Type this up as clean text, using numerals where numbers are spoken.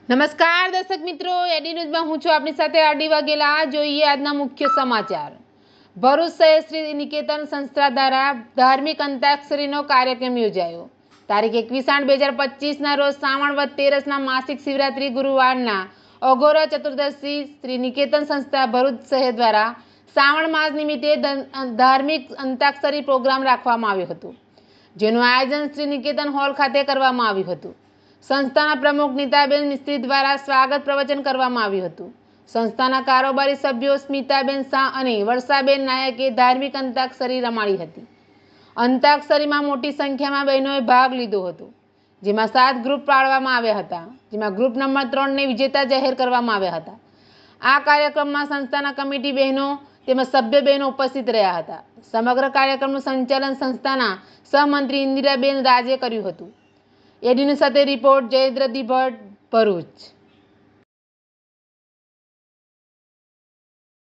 નમસ્કાર દર્શક મિત્રો, એડી ન્યૂઝમાં હું છું આપની સાથે આરડી વાઘેલા। જોઈએ આજના મુખ્ય સમાચાર। ભરૂચ શહેર શ્રી નિકેતન સંસ્થા દ્વારા ધાર્મિક અંતાક્ષરીનો કાર્યક્રમ યોજાયો। તારીખ 21/8/2025ના રોજ શ્રાવણ વદ તેરસના માસિક શિવરાત્રી ગુરુવારના અઘોરા ચતુર્દશી શ્રી નિકેતન સંસ્થા ભરૂચ શહેર દ્વારા શ્રાવણ માસ નિમિત્તે ધાર્મિક અંતાક્ષરી પ્રોગ્રામ રાખવામાં આવ્યો હતો, જેનું આયોજન શ્રી નિકેતન હોલ ખાતે કરવામાં આવ્યું હતું। સંસ્થાના પ્રમુખ નીતાબેન મિસ્ત્રી દ્વારા સ્વાગત પ્રવચન કરવામાં આવ્યું હતું। સંસ્થાના કારોબારી સભ્યો સ્મિતાબેન શાહ અને વર્ષાબેન નાયકે ધાર્મિક અંતાક્ષરી રમાડી હતી। અંતાક્ષરીમાં મોટી સંખ્યામાં બહેનોએ ભાગ લીધો હતો, જેમાં 7 ગ્રુપ પાડવામાં આવ્યા હતા, જેમાં ગ્રુપ નંબર 3ને વિજેતા જાહેર કરવામાં આવ્યા હતા। આ કાર્યક્રમમાં સંસ્થાના કમિટી બહેનો તેમજ સભ્ય બહેનો ઉપસ્થિત રહ્યા હતા। સમગ્ર કાર્યક્રમનું સંચાલન સંસ્થાના સહમંત્રી ઇન્દિરાબેન રાજે કર્યું હતું। એડીની સાથે રિપોર્ટ જયેન્દ્રજી ભટ્ટ, ભરૂચ।